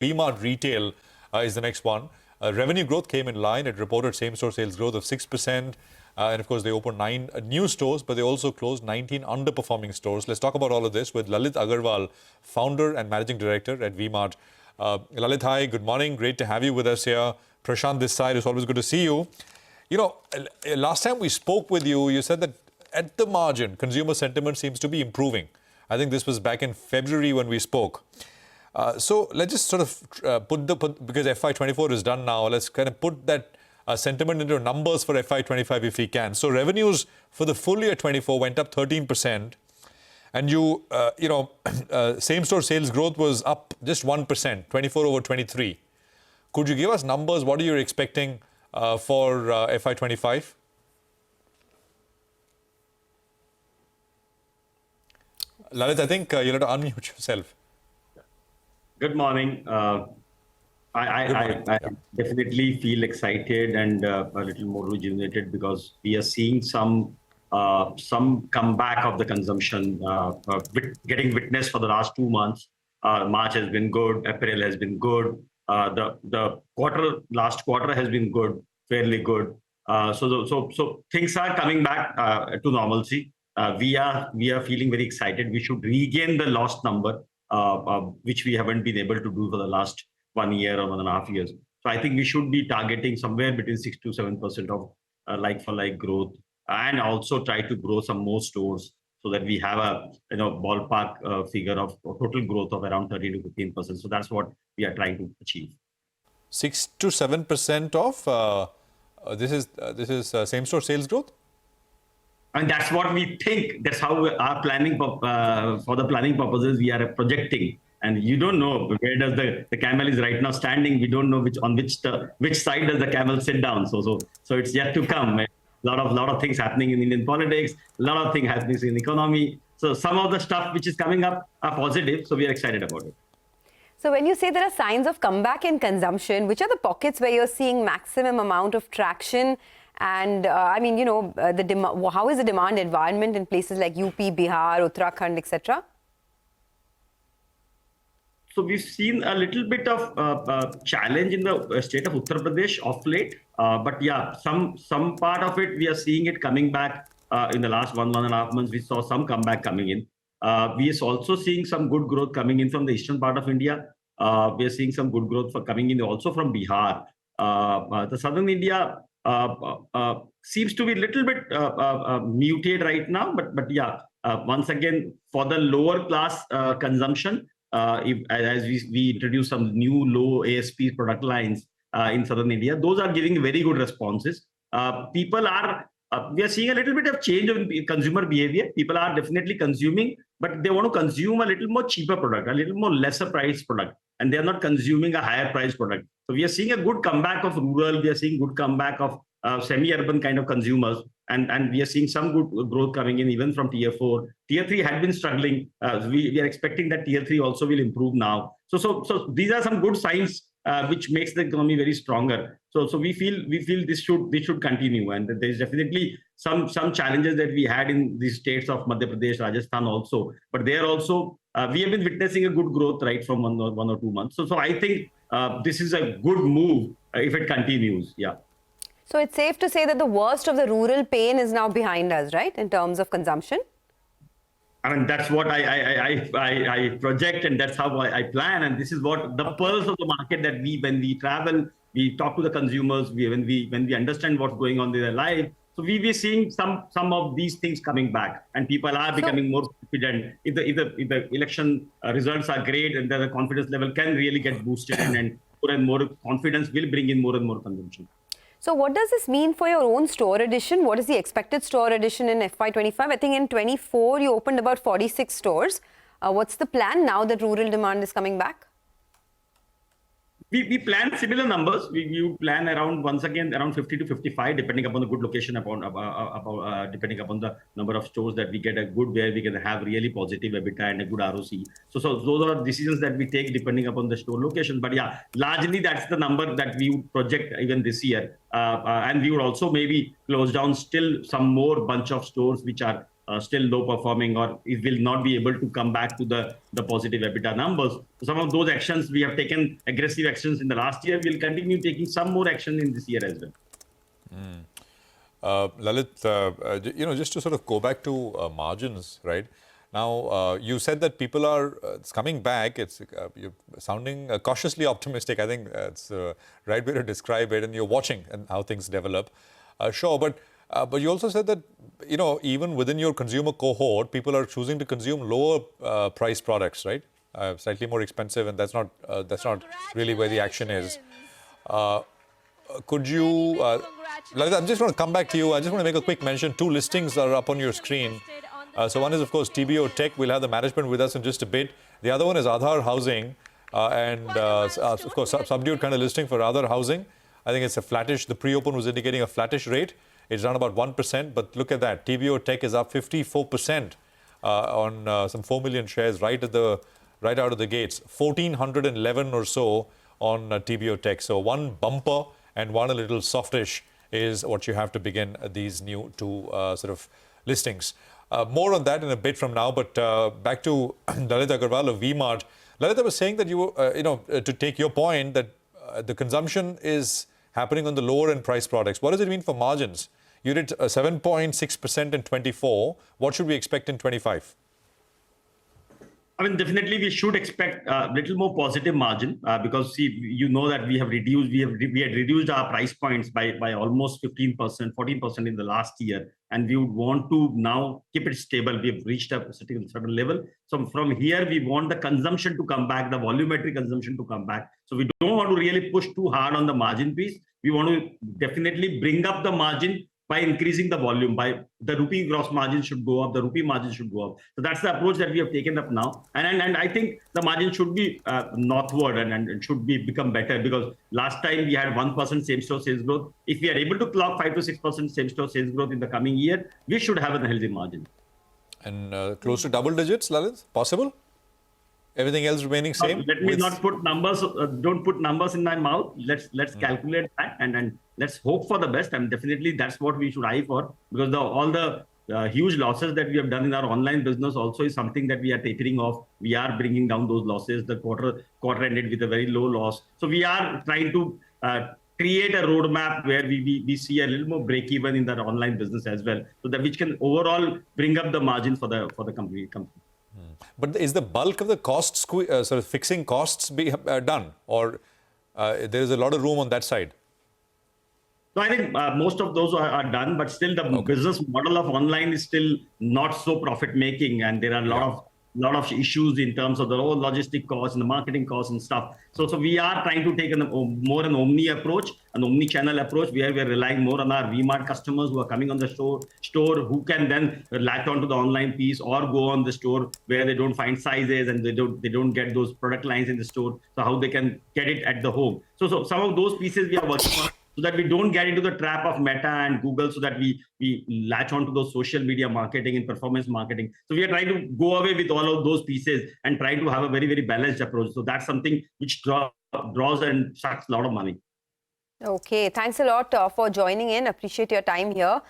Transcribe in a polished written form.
V-Mart Retail is the next one. Revenue growth came in line. It reported same-store sales growth of 6%. And of course, they opened 9 new stores, but they also closed 19 underperforming stores. Let's talk about all of this with Lalit Agarwal, founder and managing director at V-Mart. Lalit, hi, good morning. Great to have you with us here. Prashant this side, it's always good to see you. You know, last time we spoke with you, you said that at the margin, consumer sentiment seems to be improving. I think this was back in February when we spoke. So let's just sort of because FY24 is done now, let's kind of put that sentiment into numbers for FY25 if we can. So revenues for the full year 24 went up 13%. And same-store sales growth was up just 1%, 24 over 23. Could you give us numbers? What are you expecting for FY25? Lalit, I think you'll have to unmute yourself. Good morning. I definitely feel excited and a little more rejuvenated because we are seeing some comeback of the consumption getting witnessed for the last 2 months. March has been good. April has been good. The last quarter has been good, fairly good. So things are coming back to normalcy. We are feeling very excited. We should regain the lost number, which we haven't been able to do for the last 1 year or 1.5 years. So I think we should be targeting somewhere between 6 to 7% of like-for-like growth, and also try to grow some more stores so that we have a ballpark figure of total growth of around 13 to 15%. So that's what we are trying to achieve. 6 to 7% of this is same-store sales growth. And that's what we think. That's how our planning for the planning purposes we are projecting. And you don't know where does the camel is right now standing. We don't know which side does the camel sit down. So it's yet to come. A lot of things happening in Indian politics. A lot of things happening in the economy. So some of the stuff which is coming up are positive. So we are excited about it. So when you say there are signs of comeback in consumption, which are the pockets where you're seeing maximum amount of traction? And how is the demand environment in places like UP, Bihar, Uttarakhand, etc.? So we've seen a little bit of challenge in the state of Uttar Pradesh of late. But yeah, some part of it, we are seeing it coming back in the last 1.5 months. We saw some comeback coming in. We are also seeing some good growth coming in from the eastern part of India. We are seeing some good growth coming in also from Bihar. The southern India seems to be a little bit muted right now, but yeah, once again, for the lower class consumption, as we introduce some new low ASP product lines in southern India, those are giving very good responses. We are seeing a little bit of change in consumer behavior. People are definitely consuming, but they want to consume a little more cheaper product, a little more lesser price product, and they are not consuming a higher price product. So we are seeing a good comeback of rural. We are seeing good comeback of semi-urban kind of consumers, and we are seeing some good growth coming in even from Tier 4. Tier 3 had been struggling. We are expecting that Tier 3 also will improve now. So these are some good signs which makes the economy very stronger. So we feel this should continue, and there is definitely some challenges that we had in these states of Madhya Pradesh, Rajasthan also. But there also we have been witnessing a good growth right from one or 2 months. So I think this is a good move if it continues. Yeah. So it's safe to say that the worst of the rural pain is now behind us, right, in terms of consumption? I mean, that's what I project, and that's how I plan. And this is what the pulse of the market that when we travel, we talk to the consumers, when we understand what's going on in their life. So we're seeing some of these things coming back, and people are becoming more confident. If the election results are great, and the confidence level can really get boosted, and more confidence will bring in more and more consumption. So what does this mean for your own store addition? What is the expected store addition in FY25? I think in 24, you opened about 46 stores. What's the plan now that rural demand is coming back? We plan similar numbers. We plan around 50 to 55, depending upon the good location, depending upon the number of stores that we get a good, where we can have really positive EBITDA and a good ROC. So those are decisions that we take depending upon the store location. But yeah, largely that's the number that we would project even this year. And we would also maybe close down still some more bunch of stores which are still low performing, or it will not be able to come back to the positive EBITDA numbers. Some of those actions we have taken aggressive actions in the last year. We'll continue taking some more action in this year as well. Lalit, just to sort of go back to margins, right? Now, you said that people are it's coming back. You're sounding cautiously optimistic. I think it's the right way to describe it. And you're watching and how things develop. Sure, but you also said that even within your consumer cohort, people are choosing to consume lower price products, right? Slightly more expensive, and that's not really where the action is. Could you, Lalit, I'm just going to come back to you. I just want to make a quick mention. 2 listings are up on your screen. So one is, of course, TBO Tech. We'll have the management with us in just a bit. The other one is Aadhar Housing. Of course, subdued kind of listing for Aadhar Housing. I think it's a flattish. The pre-open was indicating a flattish rate. It's down about 1%. But look at that. TBO Tech is up 54% on some 4 million shares right out of the gates. 1,411 or so on TBO Tech. So one bumper and one a little softish is what you have to begin these new 2 sort of listings. More on that in a bit from now, but back to Lalit Agarwal of V-Mart. Lalit, I was saying that to take your point that the consumption is happening on the lower end price products. What does it mean for margins? You did 7.6% in 24. What should we expect in 25? I mean, definitely we should expect a little more positive margin because that we had reduced our price points by almost 15%, 14% in the last year. And we would want to now keep it stable. We have reached a certain level. So from here, we want the consumption to come back, the volumetric consumption to come back. So we don't want to really push too hard on the margin piece. We want to definitely bring up the margin by increasing the volume. By the rupee gross margin should go up, the rupee margin should go up. So that's the approach that we have taken up now. And I think the margin should be northward and should become better, because last time we had 1% same-store sales growth. If we are able to clock 5 to 6% same-store sales growth in the coming year, we should have a healthy margin. And close to double digits, Lalit? Possible? Everything else remaining same? Let me not put numbers. Don't put numbers in my mouth. Let's calculate that and let's hope for the best. And definitely that's what we should eye for, because all the huge losses that we have done in our online business also is something that we are tapering off. We are bringing down those losses. The quarter ended with a very low loss. So we are trying to create a roadmap where we see a little more break even in that online business as well, so that which can overall bring up the margin for the company. But is the bulk of the cost sort of fixing costs be done, or there is a lot of room on that side? So I think most of those are done, but still the business model of online is still not so profit making, and there are a lot of issues in terms of the whole logistic costs and the marketing costs and stuff. So we are trying to take more an omni-channel approach, where we're relying more on our V-Mart customers who are coming on the store, who can then latch onto the online piece or go on the store where they don't find sizes and they don't get those product lines in the store. So how they can get it at the home. So some of those pieces we are working on, so that we don't get into the trap of Meta and Google, so that we latch onto those social media marketing and performance marketing. So we are trying to go away with all of those pieces and try to have a very, very balanced approach. So that's something which draws and sucks a lot of money. Okay, thanks a lot for joining in. Appreciate your time here.